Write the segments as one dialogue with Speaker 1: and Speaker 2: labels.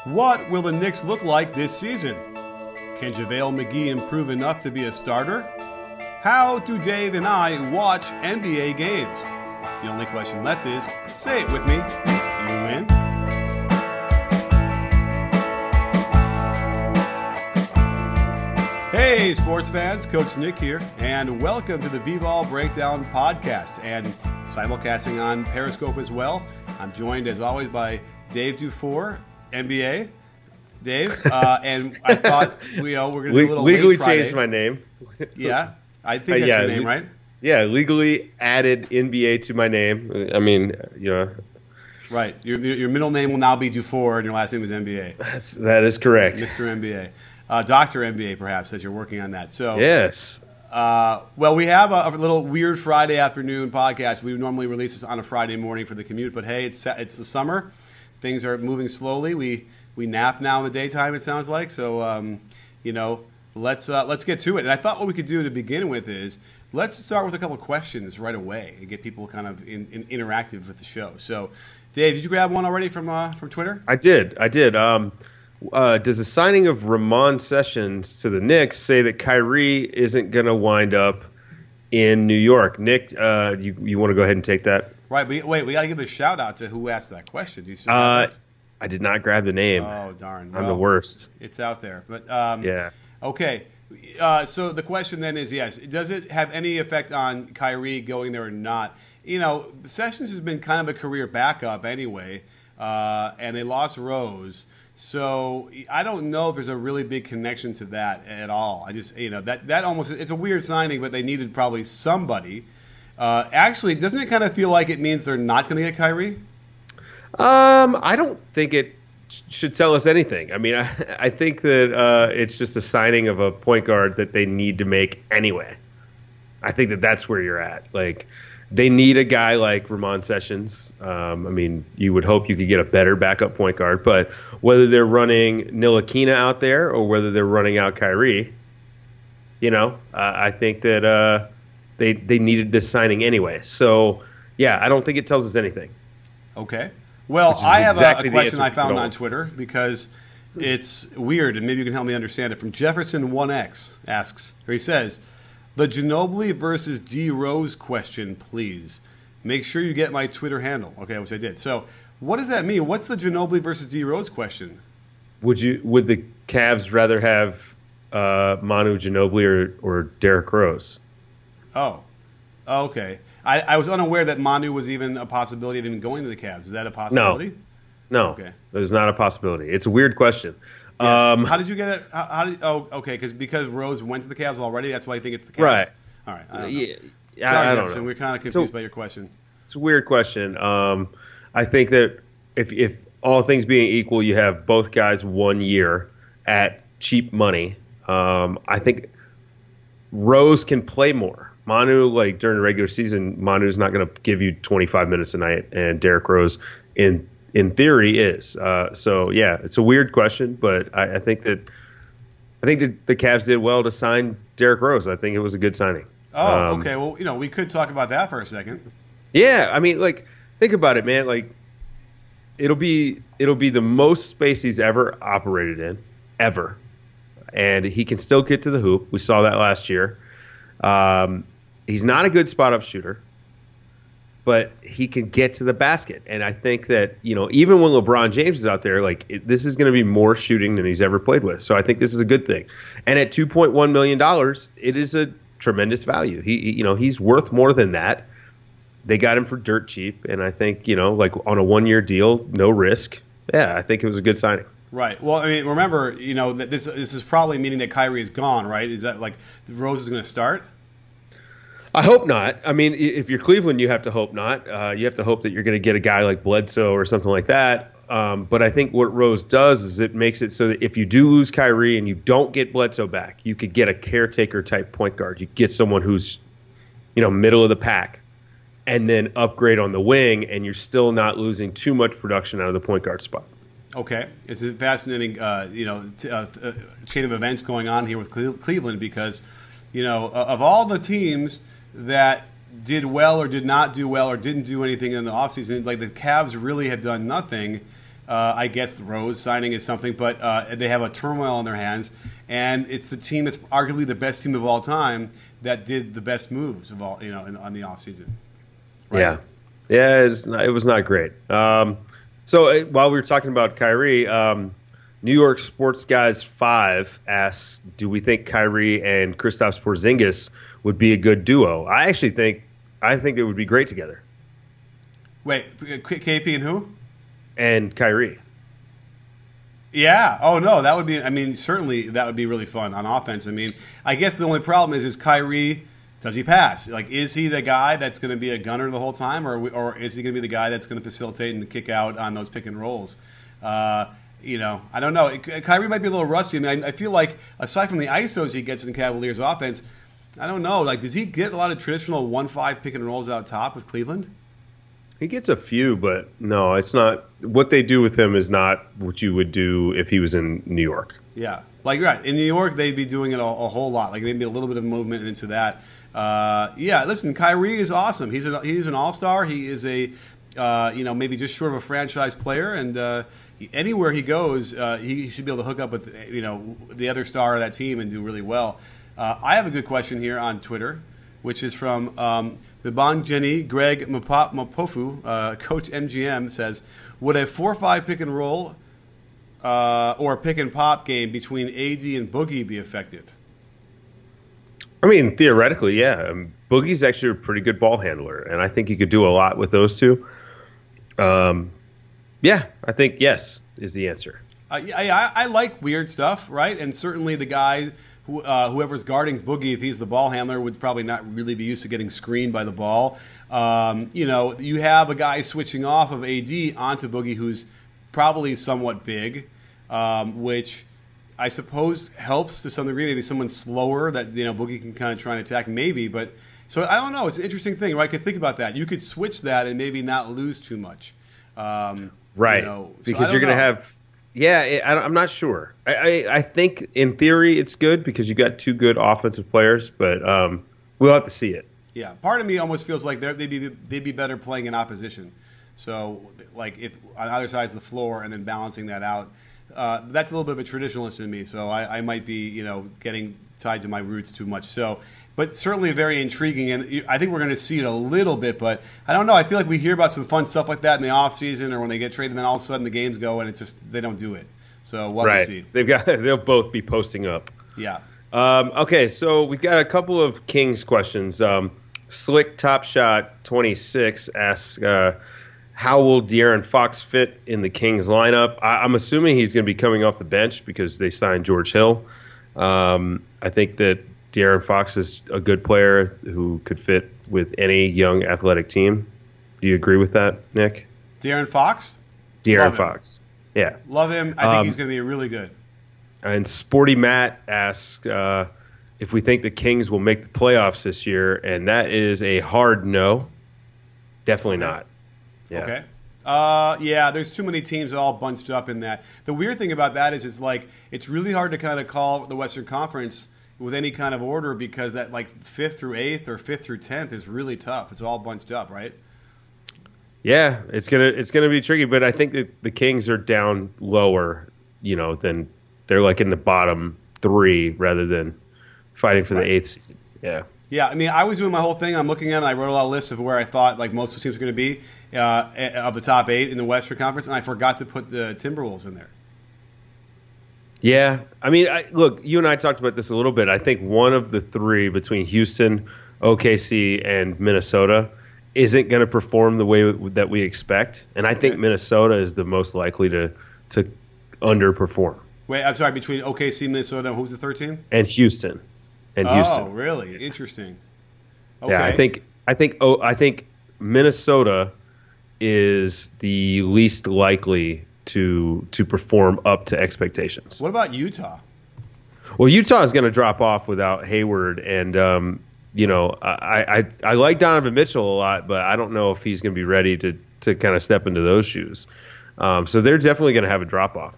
Speaker 1: What will the Knicks look like this season? Can JaVale McGee improve enough to be a starter? How do Dave and I watch NBA games? The only question left is, say it with me, you win? Hey sports fans, Coach Nick here, and welcome to the B-Ball Breakdown Podcast, and simulcasting on Periscope as well. I'm joined as always by Dave Dufour, NBA. Dave, and I thought, we're going to do a little
Speaker 2: legally
Speaker 1: late Friday.
Speaker 2: changed my name.
Speaker 1: Yeah, I think that's your name, right?
Speaker 2: Yeah, legally added NBA to my name. I mean,
Speaker 1: Right. Your middle name will now be Dufour, and your last name is NBA.
Speaker 2: That is correct.
Speaker 1: Mr. NBA. Dr. NBA, perhaps, as you're working on that. So
Speaker 2: yes.
Speaker 1: Well, we have a little weird Friday afternoon podcast. We would normally release this on a Friday morning for the commute, but hey, it's the summer. Things are moving slowly. We nap now in the daytime, it sounds like. So, let's get to it. And I thought what we could do to begin with is let's start with a couple of questions right away and get people kind of interactive with the show. So, Dave, did you grab one already from Twitter?
Speaker 2: I did. Does the signing of Ramon Sessions to the Knicks say that Kyrie isn't going to wind up in New York? Nick, you want to go ahead and take that?
Speaker 1: Right, but wait, we got to give a shout out to who asked that question. Do you still
Speaker 2: I did not grab the name.
Speaker 1: Oh, darn.
Speaker 2: I'm the worst.
Speaker 1: It's out there. But
Speaker 2: yeah.
Speaker 1: Okay. So the question then is, yes, does it have any effect on Kyrie going there or not? Sessions has been kind of a career backup anyway, and they lost Rose. So I don't know if there's a really big connection to that at all. I just, that almost, it's a weird signing, but they needed probably somebody. Actually, doesn't it kind of feel like it means they're not going to get Kyrie?
Speaker 2: I don't think it should tell us anything. I mean, I think that it's just a signing of a point guard that they need to make anyway. I think that that's where you're at. Like, they need a guy like Ramon Sessions. I mean, you would hope you could get a better backup point guard, but whether they're running Ntilikina out there or whether they're running out Kyrie, I think that they needed this signing anyway. So, yeah, I don't think it tells us anything.
Speaker 1: Okay. Well, I have a question I found on Twitter because it's weird, and maybe you can help me understand it. From Jefferson1X asks, or he says, the Ginobili versus D. Rose question, please. Make sure you get my Twitter handle. Okay, which I did. So what does that mean? What's the Ginobili versus D. Rose question?
Speaker 2: Would the Cavs rather have Manu Ginobili or Derrick Rose?
Speaker 1: Oh, okay. I was unaware that Manu was even a possibility of even going to the Cavs. Is that a possibility?
Speaker 2: No.
Speaker 1: Okay.
Speaker 2: There's not a possibility. It's a weird question.
Speaker 1: Yes. How did you get it? Okay. Because Rose went to the Cavs already. That's why you think it's the Cavs.
Speaker 2: Right.
Speaker 1: All right. I don't know.
Speaker 2: Yeah.
Speaker 1: Sorry,
Speaker 2: I don't
Speaker 1: Jefferson.
Speaker 2: know.
Speaker 1: We're kind of confused by your question.
Speaker 2: It's a weird question. I think that if all things being equal, you have both guys 1 year at cheap money. I think Rose can play more. Manu, like during the regular season, Manu's not going to give you 25 minutes a night, and Derrick Rose, in theory, is. So yeah, it's a weird question, but I think that the Cavs did well to sign Derrick Rose. I think it was a good signing.
Speaker 1: Oh, okay. Well, we could talk about that for a second.
Speaker 2: Yeah, I mean, like, think about it, man. Like, it'll be the most space he's ever operated in, ever, and he can still get to the hoop. We saw that last year. He's not a good spot-up shooter, but he can get to the basket. And I think that, even when LeBron James is out there, this is going to be more shooting than he's ever played with. So I think this is a good thing. And at $2.1 million, it is a tremendous value. He's worth more than that. They got him for dirt cheap. And I think, on a 1 year deal, no risk. Yeah, I think it was a good signing.
Speaker 1: Right. Well, I mean, remember, that this is probably meaning that Kyrie is gone, right? Is that like Rose is going to start?
Speaker 2: I hope not. I mean, if you're Cleveland, you have to hope not. You have to hope that you're going to get a guy like Bledsoe or something like that. But I think what Rose does is it makes it so that if you do lose Kyrie and you don't get Bledsoe back, you could get a caretaker type point guard. You get someone who's, middle of the pack, and then upgrade on the wing, and you're still not losing too much production out of the point guard spot.
Speaker 1: Okay, it's a fascinating, chain of events going on here with Cleveland because, of all the teams that did well or did not do well or didn't do anything in the offseason, like the Cavs really have done nothing. I guess the Rose signing is something, but they have a turmoil on their hands, and it's the team that's arguably the best team of all time that did the best moves of all, on the offseason. Right?
Speaker 2: Yeah, it was not great. So while we were talking about Kyrie, New York Sports Guys 5 asks, do we think Kyrie and Kristaps Porzingis would be a good duo? I think it would be great together.
Speaker 1: Wait, KP and who?
Speaker 2: And Kyrie.
Speaker 1: Yeah. Oh, no, that would be, certainly that would be really fun on offense. I guess the only problem is Kyrie, does he pass? Like, is he the guy that's going to be a gunner the whole time, or is he going to be the guy that's going to facilitate and kick out on those pick and rolls? I don't know. Kyrie might be a little rusty. I feel like aside from the ISOs he gets in Cavaliers offense, I don't know. Like, does he get a lot of traditional 1-5 pick and rolls out top with Cleveland?
Speaker 2: He gets a few, but no, it's not. What they do with him is not what you would do if he was in New York.
Speaker 1: Yeah, like right in New York, they'd be doing it a whole lot. Like maybe a little bit of movement into that. Listen, Kyrie is awesome. He's an all-star. He is a maybe just short of a franchise player, and anywhere he goes, he should be able to hook up with the other star of that team and do really well. I have a good question here on Twitter, which is from Bibanjeni Greg Mapofu. Coach MGM says, would a 4-5 pick and roll or pick and pop game between AD and Boogie be effective?
Speaker 2: Theoretically, yeah. Boogie's actually a pretty good ball handler, and I think you could do a lot with those two. I think yes is the answer.
Speaker 1: I like weird stuff, right? And certainly the guy, whoever's guarding Boogie, if he's the ball handler, would probably not really be used to getting screened by the ball. You have a guy switching off of AD onto Boogie who's probably somewhat big, which I suppose helps to some degree. Maybe someone slower that Boogie can kind of try and attack, maybe. But so I don't know. It's an interesting thing, right? I could think about that. You could switch that and maybe not lose too much,
Speaker 2: right? Because you're going to have. Yeah, I'm not sure. I think in theory it's good because you got two good offensive players, but we'll have to see it.
Speaker 1: Yeah, part of me almost feels like they'd be better playing in opposition. So, like, if on either sides of the floor and then balancing that out, that's a little bit of a traditionalist in me. So I might be, getting tied to my roots too much. So, but certainly very intriguing, and I think we're going to see it a little bit. But I don't know. I feel like we hear about some fun stuff like that in the offseason or when they get traded, and then all of a sudden the games go and it's just they don't do it. So we'll have to see.
Speaker 2: They'll both be posting up.
Speaker 1: Yeah.
Speaker 2: Okay, so we've got a couple of Kings questions. Slick Top Shot 26 asks, how will De'Aaron Fox fit in the Kings lineup? I'm assuming he's going to be coming off the bench because they signed George Hill. I think that De'Aaron Fox is a good player who could fit with any young athletic team. Do you agree with that, Nick?
Speaker 1: De'Aaron Fox?
Speaker 2: De'Aaron Fox. Yeah.
Speaker 1: Love him. I think he's going to be really good.
Speaker 2: And Sporty Matt asks if we think the Kings will make the playoffs this year, and that is a hard no. Definitely not. Yeah.
Speaker 1: Okay. There's too many teams all bunched up in that. The weird thing about that is it's really hard to kind of call the Western Conference with any kind of order because that like 5th through 8th or 5th through 10th is really tough. It's all bunched up, right?
Speaker 2: Yeah, it's gonna be tricky, but I think that the Kings are down lower, than they're like in the bottom 3 rather than fighting for the 8th seed. Yeah.
Speaker 1: Yeah, I was doing my whole thing. I'm looking at it, and I wrote a lot of lists of where I thought like most of the teams were going to be of the top 8 in the Western Conference, and I forgot to put the Timberwolves in there.
Speaker 2: Yeah, look, you and I talked about this a little bit. I think one of the 3 between Houston, OKC, and Minnesota isn't going to perform the way that we expect, and I think Minnesota is the most likely to underperform.
Speaker 1: Wait, I'm sorry. Between OKC, Minnesota, who's the third team?
Speaker 2: And Houston. And Houston.
Speaker 1: Oh, really? Interesting. Okay.
Speaker 2: Yeah, I think Minnesota is the least likely to perform up to expectations.
Speaker 1: What about Utah?
Speaker 2: Well, Utah is going to drop off without Hayward, and I like Donovan Mitchell a lot, but I don't know if he's going to be ready to kind of step into those shoes. So they're definitely going to have a drop off.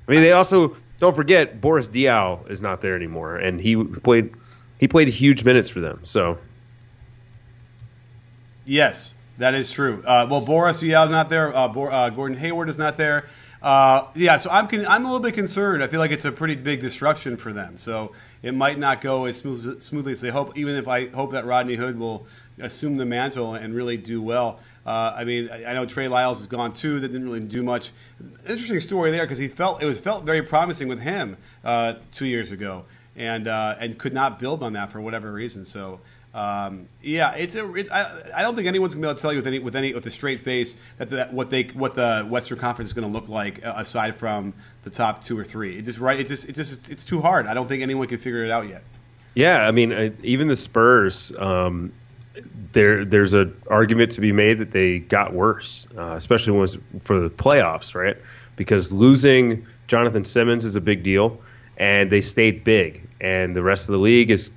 Speaker 2: They also don't forget Boris Diaw is not there anymore, and he played huge minutes for them. So
Speaker 1: yes, That is true. Well, Boris Diaw's not there. Gordon Hayward is not there. Yeah, so I'm a little bit concerned. I feel like it's a pretty big disruption for them. So it might not go as smoothly as they hope, even if I hope that Rodney Hood will assume the mantle and really do well. I mean, I know Trey Lyles is gone too. That didn't really do much. Interesting story there because it felt very promising with him 2 years ago, and could not build on that for whatever reason. So. Yeah, I don't think anyone's gonna be able to tell you with a straight face what the Western Conference is going to look like aside from the top 2 or 3. It's too hard. I don't think anyone can figure it out yet.
Speaker 2: Yeah, I mean, even the Spurs. There's an argument to be made that they got worse, especially for the playoffs, right? Because losing Jonathan Simmons is a big deal, and they stayed big, and the rest of the league is,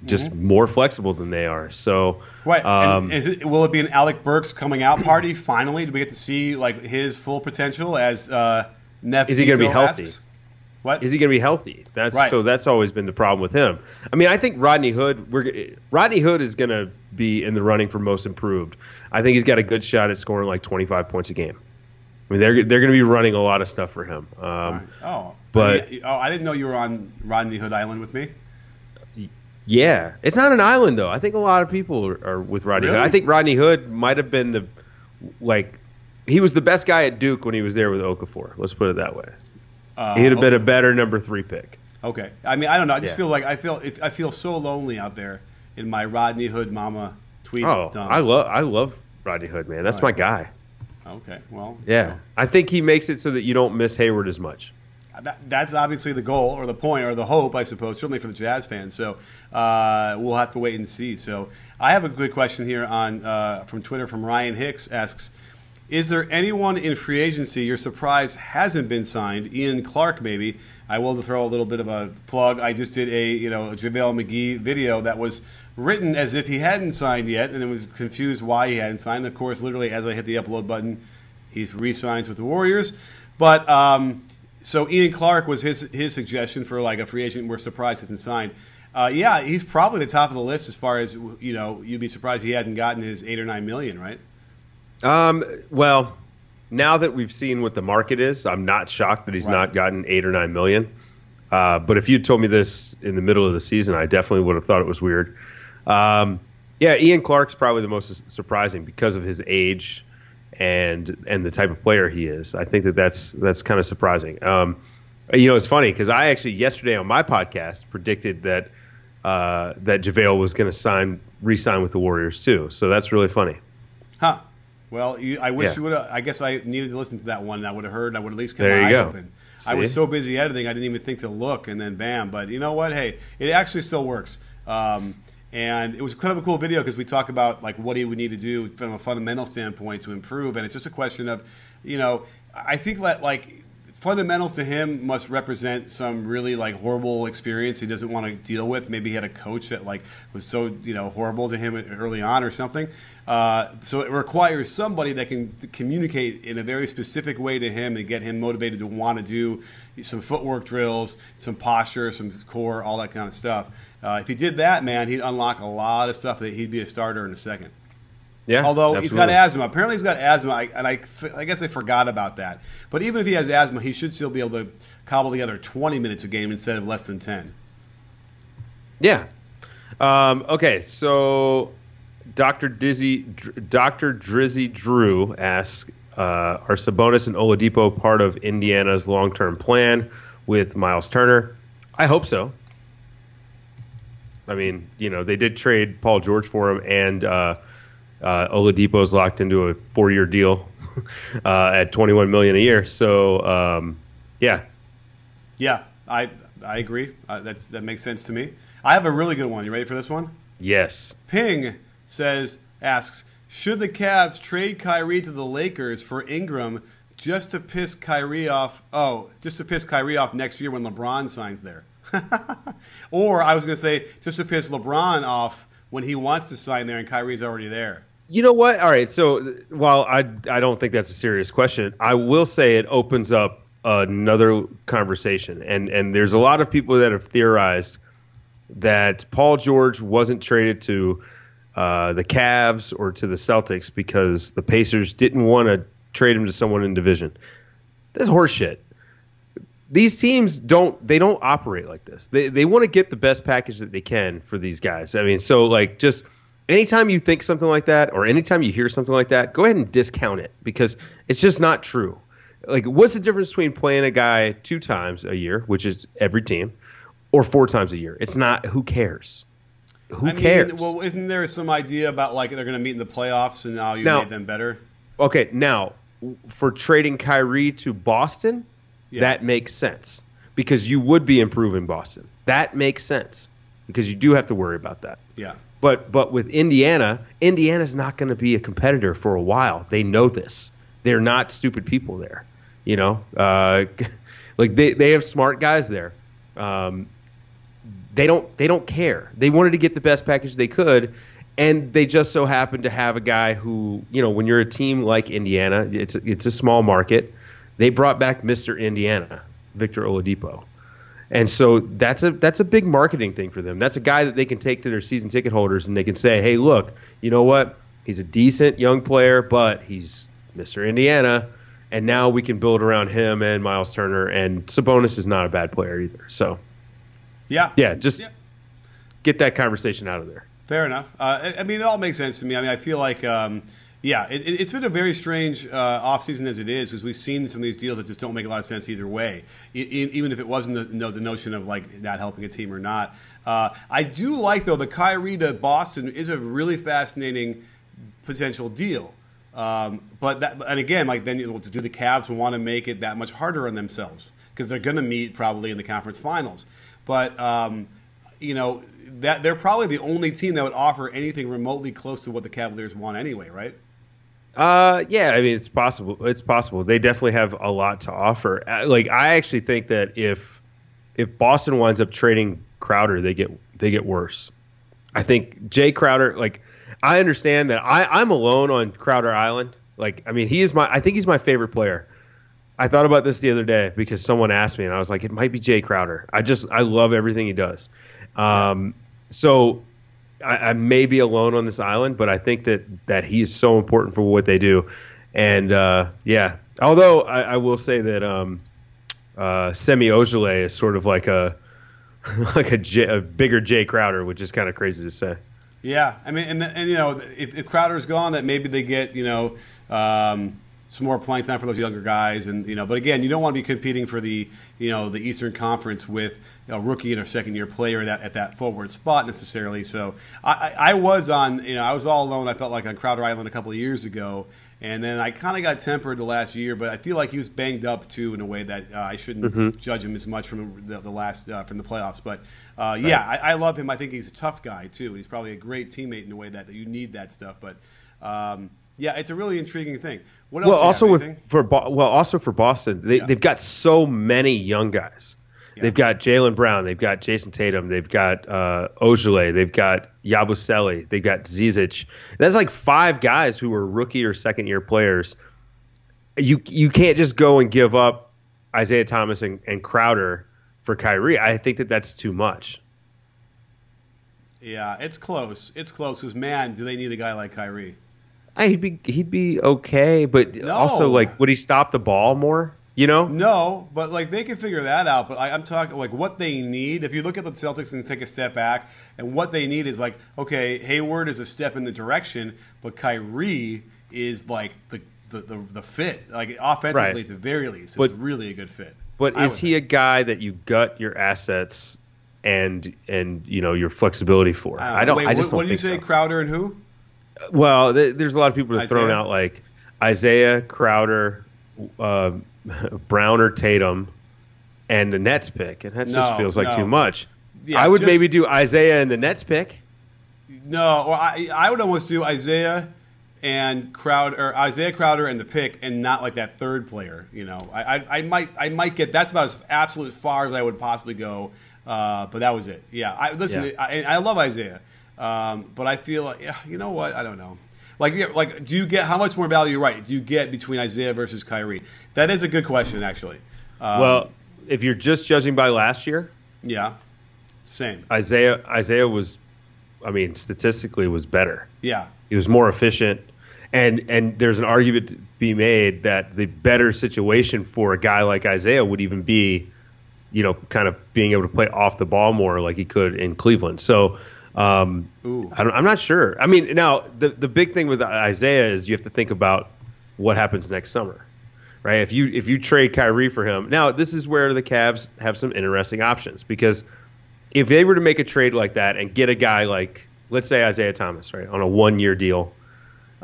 Speaker 2: just more flexible than they are. So,
Speaker 1: right. Will it be an Alec Burks coming out party finally? Do we get to see like his full potential as Neff?
Speaker 2: Is he going to be healthy?
Speaker 1: Asks? What?
Speaker 2: Is he going to be healthy?
Speaker 1: Right.
Speaker 2: So that's always been the problem with him. I mean, I think Rodney Hood is going to be in the running for most improved. I think he's got a good shot at scoring like 25 points a game. I mean, they're going to be running a lot of stuff for him.
Speaker 1: But I didn't know you were on Rodney Hood Island with me.
Speaker 2: Yeah, it's not an island though. I think a lot of people are with Rodney Hood. I think Rodney Hood might have been he was the best guy at Duke when he was there with Okafor. Let's put it that way. He'd have been a better number 3 pick.
Speaker 1: Okay, I mean I don't know. I just feel like I feel so lonely out there in my Rodney Hood mama tweet.
Speaker 2: Oh, I love Rodney Hood, man. That's my guy.
Speaker 1: Okay, well,
Speaker 2: yeah, I think he makes it so that you don't miss Hayward as much.
Speaker 1: That's obviously the goal or the point or the hope, I suppose, certainly for the Jazz fans. So we'll have to wait and see. So I have a good question here from Twitter from Ryan Hicks asks, is there anyone in free agency you're surprised hasn't been signed? Ian Clark, maybe. I will throw a little bit of a plug. I just did a JaVale McGee video that was written as if he hadn't signed yet, and it was confused why he hadn't signed. Of course, literally as I hit the upload button, he re-signs with the Warriors. But so Ian Clark was his suggestion for like a free agent we're surprised hasn't signed. Yeah, he's probably the top of the list as far as you'd be surprised he hadn't gotten his $8 or $9 million, right?
Speaker 2: Well, now that we've seen what the market is, I'm not shocked that he's not gotten $8 or $9 million. But if you told me this in the middle of the season, I definitely would have thought it was weird. Yeah, Ian Clark's probably the most surprising because of his age and the type of player he is. I think that's kind of surprising. It's funny because I actually yesterday on my podcast predicted that JaVale was going to re-sign with the Warriors too. So that's really funny.
Speaker 1: Huh. Well, I wish you would have. I guess I needed to listen to that one. I would have heard. I would at least kept my eye open. See? I was so busy editing, I didn't even think to look, and then bam. But you know what? Hey, it actually still works. And it was kind of a cool video because we talk about like what he would need to do from a fundamental standpoint to improve, and it's just a question of, I think that like fundamentals to him must represent some really like horrible experience he doesn't want to deal with. Maybe he had a coach that like was so horrible to him early on or something. So it requires somebody that can communicate in a very specific way to him and get him motivated to want to do some footwork drills, some posture, some core, all that kind of stuff. If he did that, man, he'd unlock a lot of stuff that he'd be a starter in a second.
Speaker 2: Yeah,
Speaker 1: although
Speaker 2: absolutely.
Speaker 1: He's got asthma. Apparently he's got asthma, I guess I forgot about that. But even if he has asthma, he should still be able to cobble together 20 minutes a game instead of less than 10.
Speaker 2: Yeah. Okay, so Dr. Drizzy Drew asks, are Sabonis and Oladipo part of Indiana's long-term plan with Miles Turner? I hope so. I mean, they did trade Paul George for him, and Oladipo's locked into a 4-year deal at $21 million a year. So, yeah. Yeah,
Speaker 1: I agree. That makes sense to me. I have a really good one. You ready for this one?
Speaker 2: Yes.
Speaker 1: Ping asks, should the Cavs trade Kyrie to the Lakers for Ingram just to piss Kyrie off? Oh, just to piss Kyrie off next year when LeBron signs there. Or I was going to say just to piss LeBron off when he wants to sign there and Kyrie's already there.
Speaker 2: You know what? All right. So while I don't think that's a serious question, I will say it opens up another conversation. And there's a lot of people that have theorized that Paul George wasn't traded to the Cavs or to the Celtics because the Pacers didn't want to trade him to someone in division. That's horseshit. These teams don't operate like this. They want to get the best package that they can for these guys. I mean, so like just anytime you think something like that or anytime you hear something like that, go ahead and discount it because it's just not true. Like, what's the difference between playing a guy 2 times a year, which is every team, or 4 times a year? It's not. Who cares? Who cares?
Speaker 1: Well, isn't there some idea about like they're going to meet in the playoffs and now you made them better?
Speaker 2: Okay, now for trading Kyrie to Boston, that makes sense because you would be improving Boston. That makes sense because you do have to worry about that.
Speaker 1: Yeah.
Speaker 2: But with Indiana's not going to be a competitor for a while. They know this. They're not stupid people there. You know, like they have smart guys there. They don't care. They wanted to get the best package they could, and they just so happened to have a guy who, you know, when you're a team like Indiana, it's a small market. They brought back Mr. Indiana, Victor Oladipo. And so that's a big marketing thing for them. That's a guy that they can take to their season ticket holders and they can say, hey, look, you know what? He's a decent young player, but he's Mr. Indiana. And now we can build around him and Miles Turner. And Sabonis is not a bad player either. So, just get that conversation out of there.
Speaker 1: Fair enough. I mean, it all makes sense to me. I mean, I feel like it's been a very strange offseason as it is, because we've seen some of these deals that just don't make a lot of sense either way, even if it wasn't the notion of like not helping a team or not. I do like, though, the Kyrie to Boston is a really fascinating potential deal. And again, like then do the Cavs want to make it that much harder on themselves because they're going to meet probably in the conference finals? But you know, that they're probably the only team that would offer anything remotely close to what the Cavaliers want anyway, right?
Speaker 2: Yeah, I mean, it's possible. It's possible. They definitely have a lot to offer. Like, I actually think that if Boston winds up trading Crowder, they get worse. I think Jay Crowder, like, I understand that I'm alone on Crowder Island. Like, I mean, I think he's my favorite player. I thought about this the other day because someone asked me, and I was like, it might be Jay Crowder. I love everything he does. So I may be alone on this island, but I think that he is so important for what they do. And, although I will say that Semi Ojeleye is sort of like a bigger Jay Crowder, which is kind of crazy to say. Yeah,
Speaker 1: I mean, and you know, if Crowder's gone, that maybe they get, you know, some more playing time for those younger guys, and you know, but again, you don't want to be competing for the, you know, the Eastern Conference with a rookie and a second-year player at that forward spot necessarily. So I was on, you know, I was all alone. I felt like on Crowder Island a couple of years ago, and then I kind of got tempered the last year, but I feel like he was banged up too in a way that I shouldn't judge him as much from the last from the playoffs. But I love him. I think he's a tough guy too. He's probably a great teammate in a way that you need that stuff, but. Yeah, it's a really intriguing thing. What else?
Speaker 2: Also for Boston, they've got so many young guys. Yeah. They've got Jaylen Brown, they've got Jason Tatum, they've got Ojeleye, they've got Yabusele, they've got Zizic. That's like 5 guys who are rookie or second year players. You can't just go and give up Isaiah Thomas and Crowder for Kyrie. I think that's too much.
Speaker 1: Yeah, it's close. It's close because, man, do they need a guy like Kyrie?
Speaker 2: He'd be okay, but also, like, would he stop the ball more? You know?
Speaker 1: No, but like they can figure that out. But I'm talking like what they need. If you look at the Celtics and take a step back, and what they need is like, okay, Hayward is a step in the direction, but Kyrie is like the fit, like offensively at the very least, it's really a good fit.
Speaker 2: But is he a guy that you gut your assets and you know your flexibility for? I don't. What
Speaker 1: did you say? So. Crowder and who?
Speaker 2: Well, there's a lot of people that are throwing out like Isaiah, Crowder, Brown or Tatum, and the Nets pick, and that just feels like too much. Yeah, I would maybe do Isaiah and the Nets pick.
Speaker 1: No, or I would almost do Isaiah and Crowder and the pick, and not like that third player. You know, I might get that's about as absolute far as I would possibly go. But that was it. Yeah, I love Isaiah. But I feel like, you know what? I don't know. Like, do you get how much more value? Right? Do you get between Isaiah versus Kyrie? That is a good question, actually.
Speaker 2: Well, if you're just judging by last year,
Speaker 1: same.
Speaker 2: Isaiah was I mean, statistically was better.
Speaker 1: Yeah.
Speaker 2: He was more efficient. And there's an argument to be made that the better situation for a guy like Isaiah would even be, kind of being able to play off the ball more like he could in Cleveland. So I'm not sure. I mean, now the big thing with Isaiah is you have to think about what happens next summer, right? If you trade Kyrie for him, now this is where the Cavs have some interesting options, because if they were to make a trade like that and get a guy like, let's say Isaiah Thomas, right, on a 1-year deal.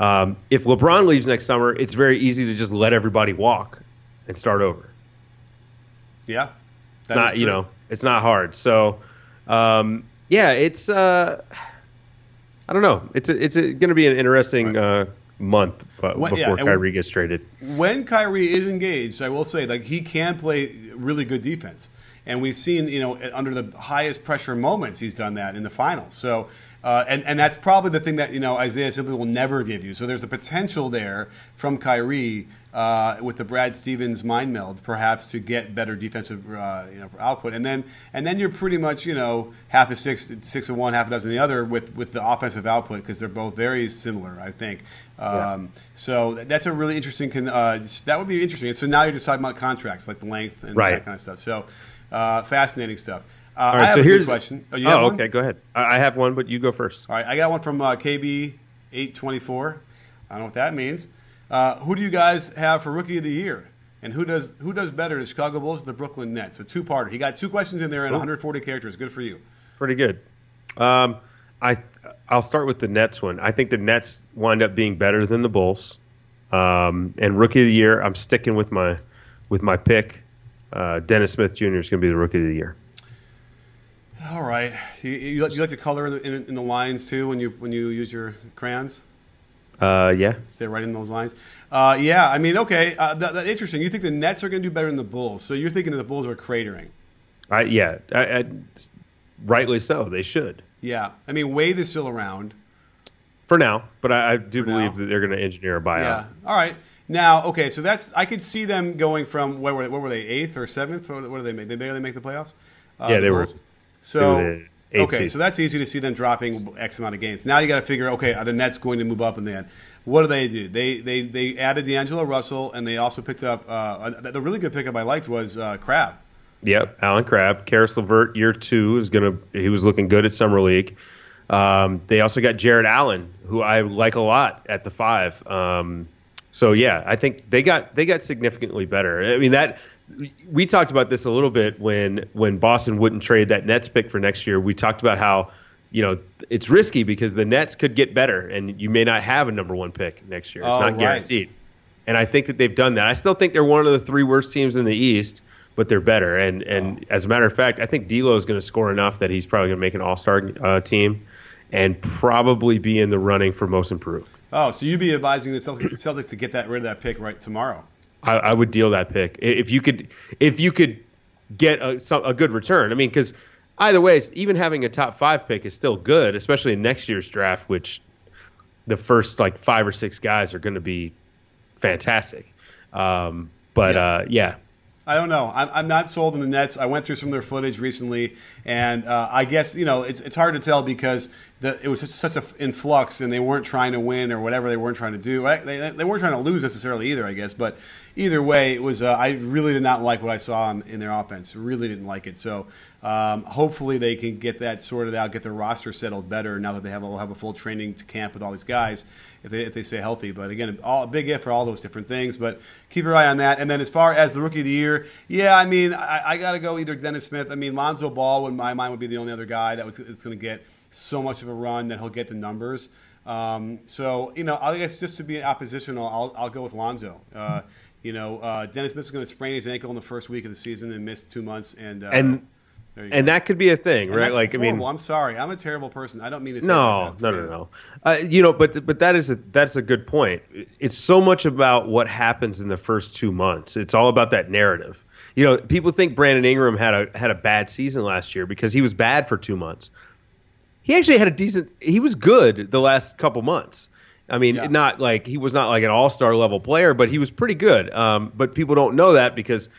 Speaker 2: If LeBron leaves next summer, it's very easy to just let everybody walk and start over.
Speaker 1: Yeah,
Speaker 2: that's not, it's not hard. So, it's I don't know. It's going to be an interesting month before Kyrie gets traded.
Speaker 1: When Kyrie is engaged, I will say, like, he can play really good defense, and we've seen, under the highest pressure moments, he's done that in the finals. So. And that's probably the thing that Isaiah simply will never give you. So there's a potential there from Kyrie with the Brad Stevens mind meld, perhaps, to get better defensive output. And then you're pretty much half a six of one, half a dozen of the other with the offensive output, because they're both very similar, I think. So that's a really interesting. That would be interesting. And so now you're just talking about contracts, like the length and that kind of stuff. So fascinating stuff.
Speaker 2: All right,
Speaker 1: I have
Speaker 2: so
Speaker 1: a
Speaker 2: here's
Speaker 1: good question. Oh, you have one?
Speaker 2: Okay, go ahead. I have one, but you go first.
Speaker 1: All right, I got one from KB824. I don't know what that means. Who do you guys have for Rookie of the Year? And who does better, the Chicago Bulls or the Brooklyn Nets? A two-parter. He got 2 questions in there and 140 characters. Good for you.
Speaker 2: Pretty good. I'll start with the Nets one. I think the Nets wind up being better than the Bulls. And Rookie of the Year, I'm sticking with my pick. Dennis Smith Jr. is going to be the Rookie of the Year.
Speaker 1: All right. You like to color in the lines too when you use your crayons?
Speaker 2: Yeah.
Speaker 1: Stay right in those lines. Yeah. I mean, okay. That's interesting. You think the Nets are going to do better than the Bulls? So you're thinking that the Bulls are cratering?
Speaker 2: Rightly so. They should.
Speaker 1: Yeah. I mean, Wade is still around
Speaker 2: for now, but I do believe that they're going to engineer a buyout.
Speaker 1: Yeah. All right. Now, okay. So I could see them going from what were they, 8th or 7th? What did they make? They barely make the playoffs.
Speaker 2: Yeah, they were.
Speaker 1: So so that's easy to see them dropping X amount of games. Now you got to figure, okay, are the Nets going to move up in the end? What do? They added D'Angelo Russell, and they also picked up the really good pickup I liked was Crabbe.
Speaker 2: Yep, Alan Crabbe. Karis LeVert, year 2 he was looking good at Summer League. They also got Jared Allen, who I like a lot at the 5. So yeah, I think they got significantly better. I mean, we talked about this a little bit when Boston wouldn't trade that Nets pick for next year. We talked about how it's risky because the Nets could get better and you may not have a number 1 pick next year. It's not guaranteed. And I think that they've done that. I still think they're one of the 3 worst teams in the East, but they're better. And as a matter of fact, I think D'Lo is going to score enough that he's probably going to make an All-Star team and probably be in the running for most improved.
Speaker 1: Oh, so you'd be advising the Celtics to get rid of that pick right tomorrow?
Speaker 2: I would deal that pick if you could get a good return. I mean, because either way, even having a top 5 pick is still good, especially in next year's draft, which the first 5 or 6 guys are going to be fantastic. Yeah.
Speaker 1: I don't know. I'm not sold on the Nets. I went through some of their footage recently, and I guess it's hard to tell because it was such an influx, and they weren't trying to win or whatever they weren't trying to do. Right? They weren't trying to lose necessarily either, I guess. But either way, it was. I really did not like what I saw in their offense. Really didn't like it. So hopefully they can get that sorted out, get their roster settled better now that they have a full training camp with all these guys if they stay healthy. But again, a big if for all those different things. But keep your eye on that. And then as far as the Rookie of the Year, yeah, I mean, I got to go either Dennis Smith. I mean, Lonzo Ball, in my mind, would be the only other guy it's going to get so much of a run that he'll get the numbers. So, I guess just to be oppositional, I'll go with Lonzo. Dennis Smith is going to sprain his ankle in the first week of the season and miss 2 months. And
Speaker 2: that could be a thing, right?
Speaker 1: Like, horrible. I mean, I'm sorry, I'm a terrible person. I don't mean to say
Speaker 2: no. But that's a good point. It's so much about what happens in the first 2 months. It's all about that narrative. People think Brandon Ingram had a bad season last year because he was bad for 2 months. He actually had he was good the last couple months. I mean, he was not like an all-star level player, but he was pretty good. But people don't know that because,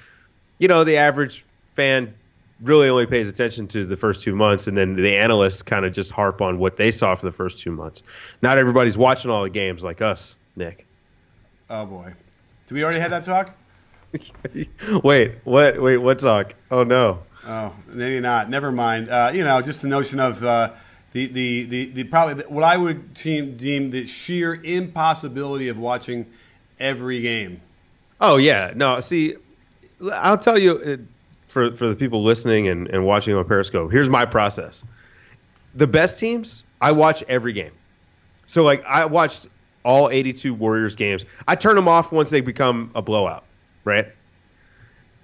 Speaker 2: the average fan really only pays attention to the first 2 months, and then the analysts kind of just harp on what they saw for the first 2 months. Not everybody's watching all the games like us, Nick.
Speaker 1: Oh boy, do we already have that talk?
Speaker 2: Wait, what talk? Oh no.
Speaker 1: Oh, maybe not. Never mind. Just the notion of the probably what I would deem the sheer impossibility of watching every game.
Speaker 2: Oh yeah, no. See, I'll tell you for the people listening and watching on Periscope. Here's my process. The best teams, I watch every game. So like I watched all 82 Warriors games. I turn them off once they become a blowout, right?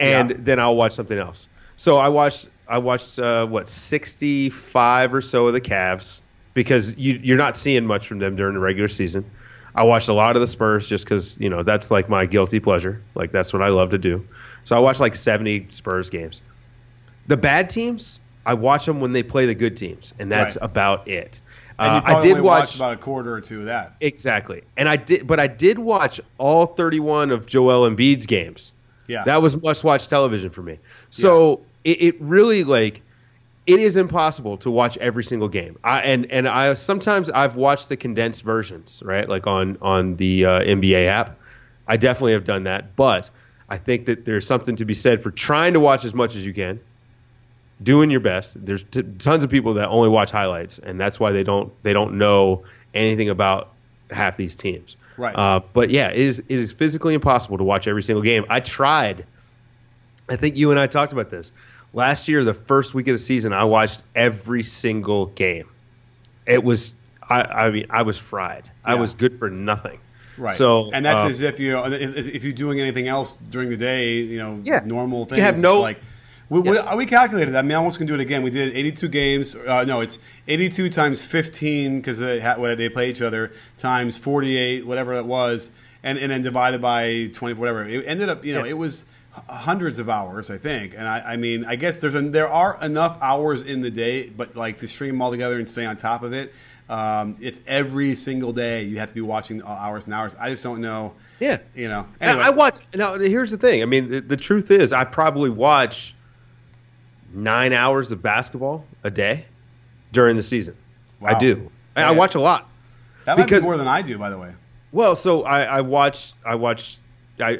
Speaker 2: And then I'll watch something else. So I watched 65 or so of the Cavs because you're not seeing much from them during the regular season. I watched a lot of the Spurs just because, that's like my guilty pleasure. Like that's what I love to do. So I watched like 70 Spurs games. The bad teams, I watch them when they play the good teams, and that's about it.
Speaker 1: And you probably only watch about a quarter or two of that.
Speaker 2: Exactly. And I did watch all 31 of Joel Embiid's games.
Speaker 1: Yeah.
Speaker 2: That was must-watch television for me. So it really, like, it is impossible to watch every single game. I sometimes I've watched the condensed versions, right, like on the NBA app. I definitely have done that. But I think that there's something to be said for trying to watch as much as you can, doing your best. There's tons of people that only watch highlights, and that's why they don't know anything about half these teams.
Speaker 1: Right.
Speaker 2: But yeah, it is physically impossible to watch every single game. I tried. I think you and I talked about this last year. The first week of the season, I watched every single game. It was, I was fried. Yeah. I was good for nothing.
Speaker 1: Right.
Speaker 2: So,
Speaker 1: and that's as if if you're doing anything else during the day, normal things.
Speaker 2: You have no.
Speaker 1: Like, we calculated that. I mean, I'm almost going to do it again. We did 82 games. No, it's 82 times 15 because they play each other times 48, whatever it was, and then divided by 20, whatever. It ended up, it was hundreds of hours, I think. And I mean, I guess there are enough hours in the day, but like to stream them all together and stay on top of it, it's every single day you have to be watching hours and hours. I just don't know.
Speaker 2: Yeah.
Speaker 1: Anyway.
Speaker 2: I watch. Now, here's the thing. I mean, the truth is, I probably watch 9 hours of basketball a day during the season. Wow. I do. I watch a lot.
Speaker 1: That might be more than I do, by the way.
Speaker 2: Well, so I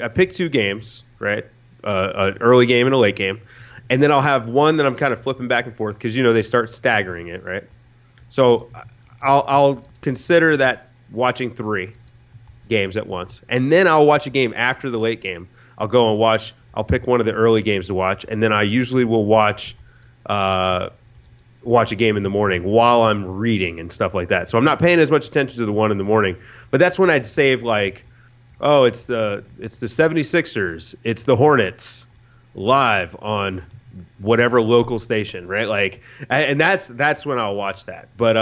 Speaker 2: pick two games, right? An early game and a late game. And then I'll have one that I'm kind of flipping back and forth because, they start staggering it, right? So I'll consider that watching 3 games at once. And then I'll watch a game after the late game. I'll go and I'll pick one of the early games to watch, and then I usually will watch a game in the morning while I'm reading and stuff like that. So I'm not paying as much attention to the one in the morning, but that's when I'd save like, it's the 76ers, it's the Hornets live on whatever local station, right? Like, and that's when I'll watch that. But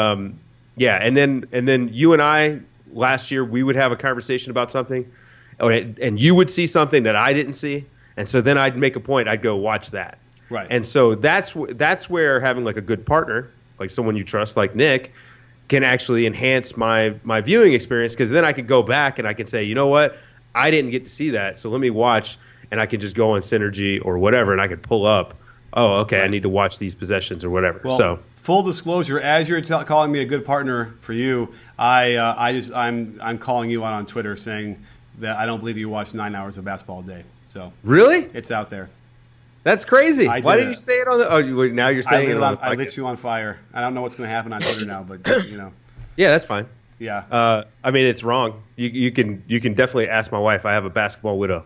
Speaker 2: yeah, and then you and I last year we would have a conversation about something, and you would see something that I didn't see. And so then I'd make a point. I'd go watch that.
Speaker 1: Right.
Speaker 2: And so that's where having like a good partner, like someone you trust, like Nick, can actually enhance my viewing experience. Because then I could go back and I can say, you know what, I didn't get to see that, so let me watch, and I can just go on Synergy or whatever, and I could pull up. Oh, okay, right. I need to watch these possessions or whatever.
Speaker 1: Well,
Speaker 2: so
Speaker 1: full disclosure, as you're calling me a good partner for you, I'm calling you out on Twitter saying that I don't believe you watch 9 hours of basketball a day. So
Speaker 2: really,
Speaker 1: it's out there.
Speaker 2: That's crazy. Why didn't you say it on the? Oh, now you're saying it on the podcast.
Speaker 1: I lit you on fire. I don't know what's going to happen on Twitter now, but
Speaker 2: Yeah, that's fine.
Speaker 1: Yeah.
Speaker 2: I mean, it's wrong. You can definitely ask my wife. I have a basketball widow.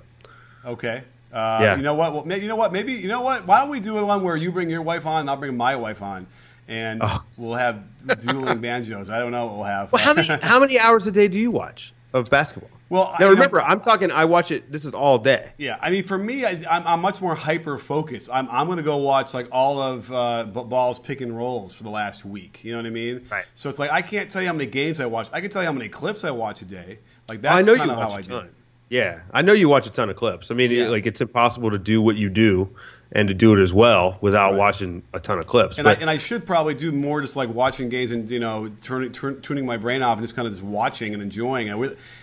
Speaker 1: Okay. Yeah. You know what? Well, Maybe why don't we do one where you bring your wife on and I'll bring my wife on, and we'll have dueling banjos. I don't know what we'll have.
Speaker 2: Well, how many hours a day do you watch of basketball?
Speaker 1: Well,
Speaker 2: now remember, I'm talking. I watch it. This is all day.
Speaker 1: Yeah, I mean, for me, I'm much more hyper focused. I'm going to go watch like all of Ball's pick and rolls for the last week. You know what I mean?
Speaker 2: Right.
Speaker 1: So it's like I can't tell you how many games I watch. I can tell you how many clips I watch a day. Like that's kind of how I do it.
Speaker 2: Yeah, I know you watch a ton of clips. I mean, like it's impossible to do what you do and to do it as well without
Speaker 1: Right.
Speaker 2: watching a ton of clips.
Speaker 1: And I should probably do more just like watching games and, you know, tuning my brain off and just kind of just watching and enjoying.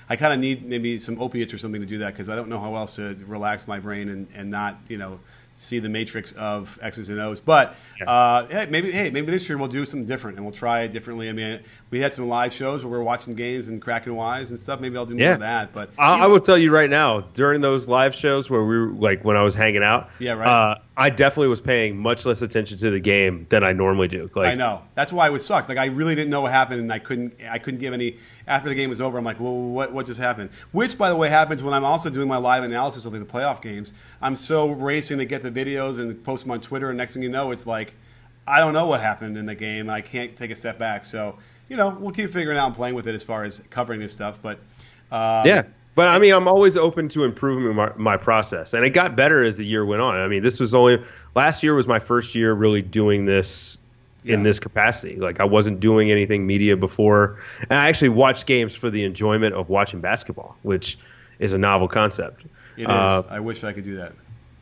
Speaker 1: I kind of need maybe some opiates or something to do that because I don't know how else to relax my brain and not, you know, see the matrix of X's and O's. But hey, maybe this year we'll do something different and we'll try it differently. I mean, we had some live shows where we're watching games and cracking wise and stuff. Maybe I'll do more of that. But
Speaker 2: I will tell you right now, during those live shows where we were like when I was hanging out, I definitely was paying much less attention to the game than I normally do. Like,
Speaker 1: I know. That's why it was sucked. Like I really didn't know what happened, and I couldn't give any. After the game was over, I'm like, well, what just happened? Which, by the way, happens when I'm also doing my live analysis of like the playoff games. I'm so racing to get the videos and post them on Twitter, and next thing you know, it's like I don't know what happened in the game, and I can't take a step back. So you know, we'll keep figuring out and playing with it as far as covering this stuff. But
Speaker 2: yeah. But, I mean, I'm always open to improving my process. And it got better as the year went on. I mean, last year was my first year really doing this in this capacity. Like, I wasn't doing anything media before. And I actually watched games for the enjoyment of watching basketball, which is a novel concept.
Speaker 1: It is. I wish I could do that.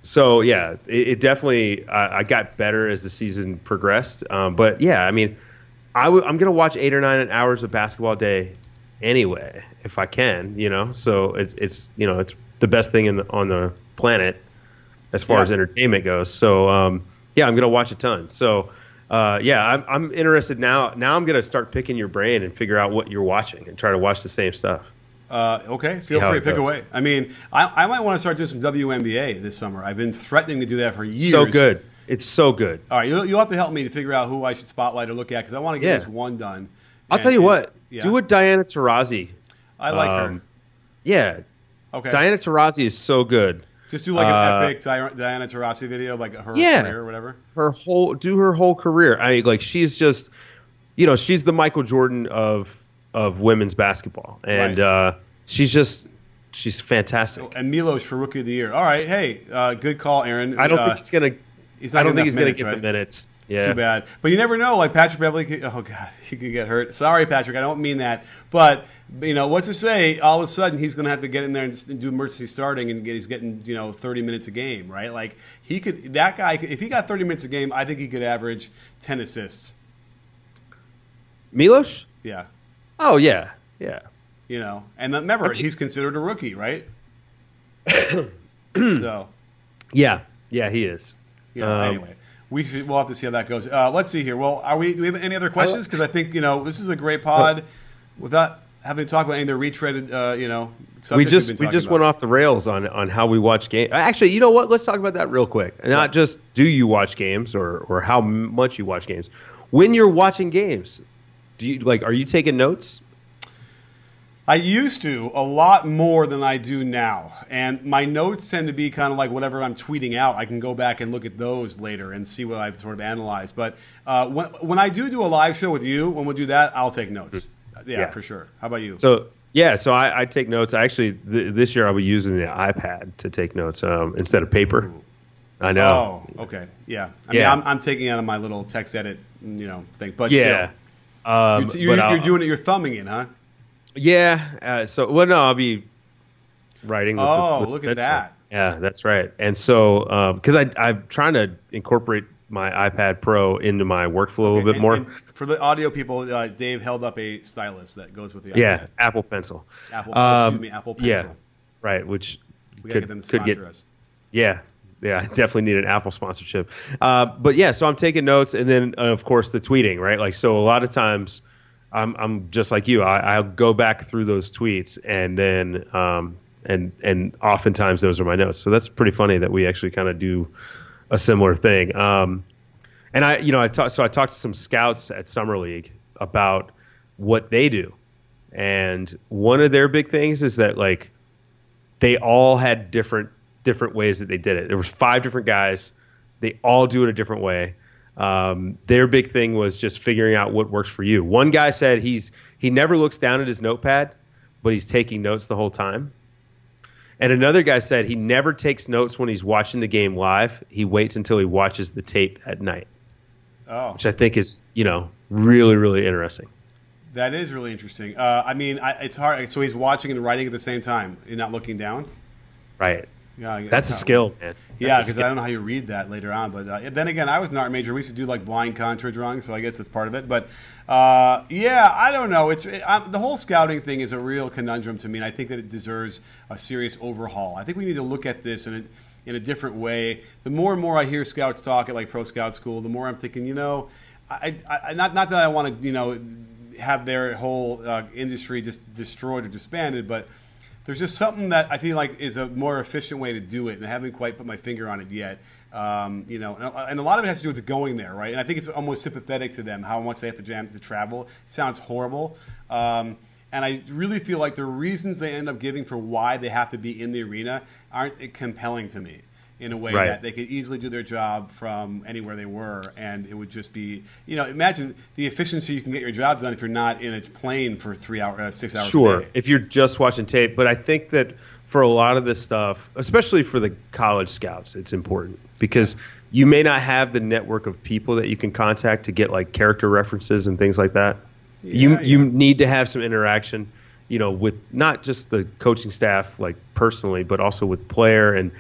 Speaker 2: So, yeah, it definitely I got better as the season progressed. But, yeah, I mean, I'm going to watch 8 or 9 hours of basketball a day anyway, if I can, you know. So it's you know, it's the best thing on the planet as far as entertainment goes. So yeah, I'm gonna watch a ton. So yeah, I'm interested now. Now I'm gonna start picking your brain and figure out what you're watching and try to watch the same stuff.
Speaker 1: Okay, feel free to pick away. I mean, I might want to start doing some WNBA this summer. I've been threatening to do that for years.
Speaker 2: So good. It's so good.
Speaker 1: All right, you'll have to help me to figure out who I should spotlight or look at because I want to get this one done.
Speaker 2: I'll tell you what. Do a Diana Taurasi.
Speaker 1: I like her.
Speaker 2: Yeah.
Speaker 1: Okay.
Speaker 2: Diana Taurasi is so good.
Speaker 1: Just do like an epic Diana Taurasi video, like her career or whatever.
Speaker 2: Her whole career. She's just, you know, she's the Michael Jordan of women's basketball, and she's fantastic.
Speaker 1: And Milos for Rookie of the Year. All right, hey, good call, Aaron.
Speaker 2: I don't think he's gonna.
Speaker 1: I don't think he's gonna
Speaker 2: get the minutes. Yeah.
Speaker 1: It's too bad. But you never know. Like Patrick Beverly, oh, God, he could get hurt. Sorry, Patrick. I don't mean that. But, you know, what's to say all of a sudden he's going to have to get in there and do emergency starting and he's getting, you know, 30 minutes a game, right? Like, that guy, if he got 30 minutes a game, I think he could average 10 assists.
Speaker 2: Milos?
Speaker 1: Yeah.
Speaker 2: Oh, yeah. Yeah.
Speaker 1: You know, and remember, he's considered a rookie, right? So.
Speaker 2: Yeah. Yeah, he is.
Speaker 1: You know, anyway. We'll have to see how that goes. Let's see here. Well, do we have any other questions? Because I think, you know, this is a great pod without having to talk about any of the retreaded, you know, subjects
Speaker 2: we just went off the rails on how we watch games. Actually, you know what? Let's talk about that real quick. And not just do you watch games or how much you watch games. When you're watching games, are you taking notes?
Speaker 1: I used to a lot more than I do now. And my notes tend to be kind of like whatever I'm tweeting out. I can go back and look at those later and see what I've sort of analyzed. But when I do a live show with you, when we'll do that, I'll take notes. Yeah, for sure. How about you?
Speaker 2: So I take notes. Actually, this year I'll be using the iPad to take notes instead of paper. Ooh. I know.
Speaker 1: Oh, okay. Yeah. I mean, I'm taking it out of my little text edit, you know, thing. But still. You're doing it, you're thumbing in, huh?
Speaker 2: Yeah. I'll be writing. With
Speaker 1: look at that.
Speaker 2: Yeah, that's right. And so, because I'm trying to incorporate my iPad Pro into my workflow a little bit more.
Speaker 1: And for the audio people, Dave held up a stylus that goes with the iPad.
Speaker 2: Yeah, Apple Pencil.
Speaker 1: Apple Pencil.
Speaker 2: Yeah, right. Which
Speaker 1: we gotta get them to sponsor us.
Speaker 2: Yeah. Yeah, I definitely need an Apple sponsorship. But yeah, so I'm taking notes, and then of course the tweeting, right? Like, so a lot of times I'm just like you. I'll go back through those tweets, and then and oftentimes those are my notes. So that's pretty funny that we actually kind of do a similar thing. And I talked to some scouts at Summer League about what they do, and one of their big things is that like they all had different ways that they did it. There was 5 different guys. They all do it a different way. Their big thing was just figuring out what works for you. One guy said he never looks down at his notepad, but he's taking notes the whole time. And another guy said he never takes notes when he's watching the game live. He waits until he watches the tape at night. Oh. Which I think is, really, really interesting.
Speaker 1: That is really interesting. It's hard. So he's watching and writing at the same time. You're not looking down?
Speaker 2: Right.
Speaker 1: Yeah,
Speaker 2: That's a skill, man.
Speaker 1: Yeah, because I don't know how you read that later on. But then again, I was an art major. We used to do like blind contour drawing, so I guess that's part of it. But yeah, I don't know. The whole scouting thing is a real conundrum to me, and I think that it deserves a serious overhaul. I think we need to look at this in a different way. The more and more I hear scouts talk at like pro scout school, the more I'm thinking, not that I want to, have their whole industry just destroyed or disbanded, but there's just something that I feel like is a more efficient way to do it, and I haven't quite put my finger on it yet. And a lot of it has to do with going there, right? And I think it's almost sympathetic to them how much they have to travel. It sounds horrible. And I really feel like the reasons they end up giving for why they have to be in the arena aren't compelling to me in a way that they could easily do their job from anywhere they were, and it would just be, imagine the efficiency you can get your job done if you're not in a plane for 6 hours
Speaker 2: Sure,
Speaker 1: a day.
Speaker 2: if you're just watching tape. But I think that for a lot of this stuff, especially for the college scouts, it's important because you may not have the network of people that you can contact to get like character references and things like that. You need to have some interaction, with not just the coaching staff, like personally, but also with the player. And,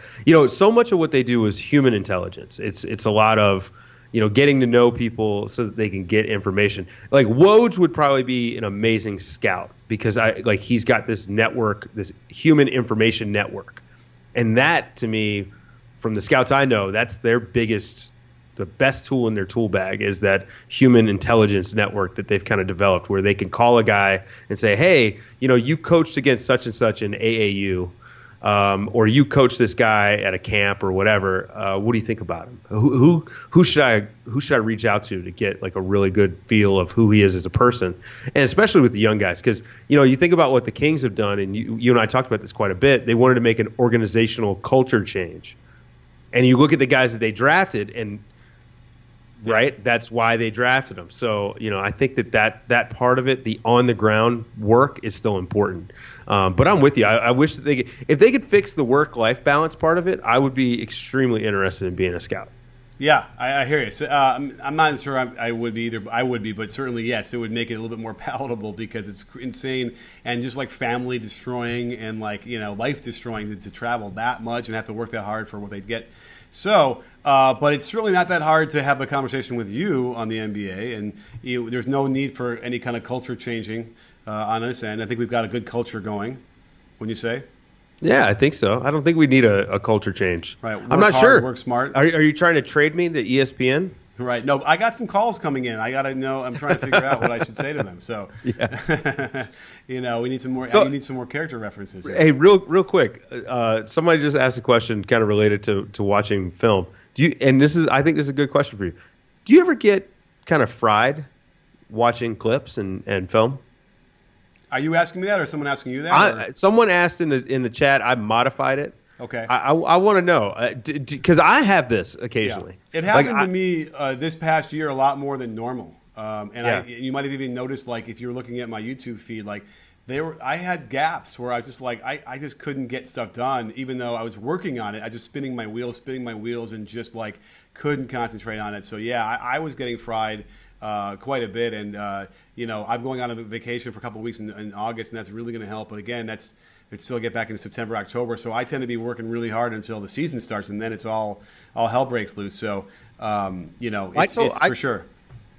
Speaker 2: so much of what they do is human intelligence. It's a lot of, getting to know people so that they can get information. Like Woj would probably be an amazing scout because he's got this network, this human information network. And that, to me, from the scouts I know, that's their the best tool in their tool bag is that human intelligence network that they've kind of developed where they can call a guy and say, hey, you coached against such and such in AAU, or you coached this guy at a camp or whatever. What do you think about him? Who should I reach out to get like a really good feel of who he is as a person? And especially with the young guys, because, you think about what the Kings have done, and you and I talked about this quite a bit. They wanted to make an organizational culture change. And you look at the guys that they drafted and right? That's why they drafted him. So, I think that part of it, the on-the-ground work, is still important. But I'm with you. I wish that if they could fix the work-life balance part of it, I would be extremely interested in being a scout.
Speaker 1: Yeah, I hear you. So, I'm not sure I would be either. I would be, but certainly, yes, it would make it a little bit more palatable because it's insane and just like family destroying and like, life destroying to travel that much and have to work that hard for what they'd get. So, but it's certainly not that hard to have a conversation with you on the NBA, and there's no need for any kind of culture changing on this end. I think we've got a good culture going, wouldn't you say?
Speaker 2: Yeah, I think so. I don't think we need a culture change.
Speaker 1: Right.
Speaker 2: I'm not sure.
Speaker 1: Work smart.
Speaker 2: Are you trying to trade me to ESPN?
Speaker 1: Right. No, I got some calls coming in. I got to know. I'm trying to figure out what I should say to them. So, we need some more. You need some more character references here.
Speaker 2: Hey, real quick. Somebody just asked a question kind of related to watching film. I think this is a good question for you. Do you ever get kind of fried watching clips and film?
Speaker 1: Are you asking me that, or someone asking you that?
Speaker 2: Someone asked in the chat. I modified it.
Speaker 1: Okay.
Speaker 2: I want to know because I have this occasionally.
Speaker 1: Yeah. It happened to me this past year a lot more than normal. You might have even noticed, like, if you were looking at my YouTube feed, like I had gaps where I was just like, I just couldn't get stuff done, even though I was working on it. I just spinning my wheels, and just like couldn't concentrate on it. So yeah, I was getting fried quite a bit, and I'm going on a vacation for a couple of weeks in August, and that's really going to help. But again, it's still get back into September, October. So I tend to be working really hard until the season starts, and then it's all hell breaks loose. So it's for sure.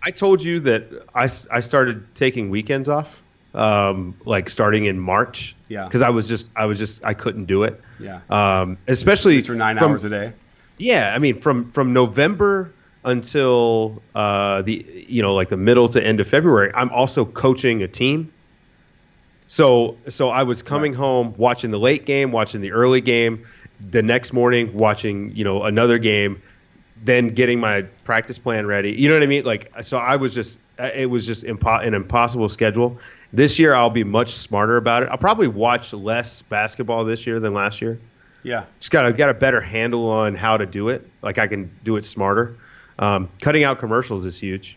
Speaker 2: I told you that I started taking weekends off, like starting in March.
Speaker 1: Yeah.
Speaker 2: Because I couldn't do it.
Speaker 1: Yeah.
Speaker 2: Especially
Speaker 1: for 9 hours a day.
Speaker 2: Yeah, I mean from November until the middle to end of February, I'm also coaching a team. So I was coming home, watching the late game, watching the early game, the next morning watching another game, then getting my practice plan ready. You know what I mean? Like, so it was just an impossible schedule. This year I'll be much smarter about it. I'll probably watch less basketball this year than last year.
Speaker 1: Yeah,
Speaker 2: just got a better handle on how to do it. Like, I can do it smarter. Cutting out commercials is huge.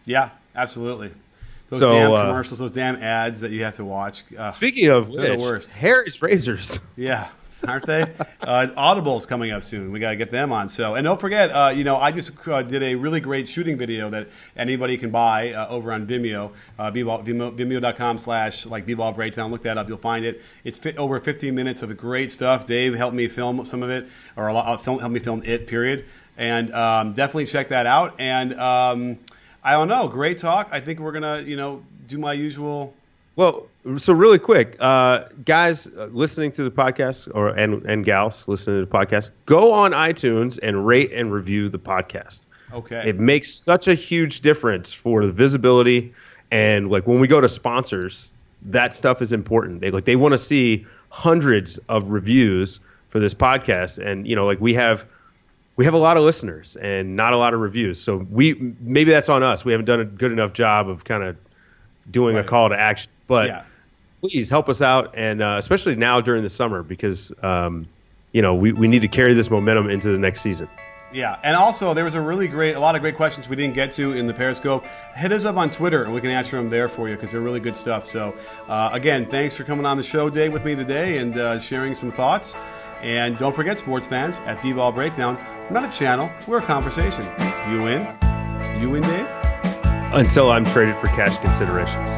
Speaker 1: Yeah, absolutely. Those damn commercials, those damn ads that you have to watch.
Speaker 2: Speaking of which,
Speaker 1: they're the worst.
Speaker 2: Harry's Razors.
Speaker 1: Yeah. aren't they? Audible's coming up soon. We got to get them on. So, and don't forget, I just did a really great shooting video that anybody can buy over on Vimeo, Vimeo.com/B-Ball Breakdown. Look that up. You'll find it. It's over 15 minutes of great stuff. Dave helped me film some of it, or helped me film it, period. And definitely check that out. And I don't know. Great talk. I think we're going to, do my usual.
Speaker 2: Well, so really quick, guys listening to the podcast and gals listening to the podcast, go on iTunes and rate and review the podcast.
Speaker 1: Okay.
Speaker 2: It makes such a huge difference for the visibility, and like when we go to sponsors, that stuff is important. They want to see hundreds of reviews for this podcast, and we have a lot of listeners and not a lot of reviews. So maybe that's on us. We haven't done a good enough job of kind of doing a call to action. But please help us out, and especially now during the summer, because we need to carry this momentum into the next season.
Speaker 1: Yeah, and also there was a lot of great questions we didn't get to in the Periscope. Hit us up on Twitter, and we can answer them there for you because they're really good stuff. So again, thanks for coming on the show, Dave, with me today and sharing some thoughts. And don't forget, sports fans, at B-Ball Breakdown, we're not a channel, we're a conversation. You in? You in, Dave?
Speaker 2: Until I'm traded for cash considerations.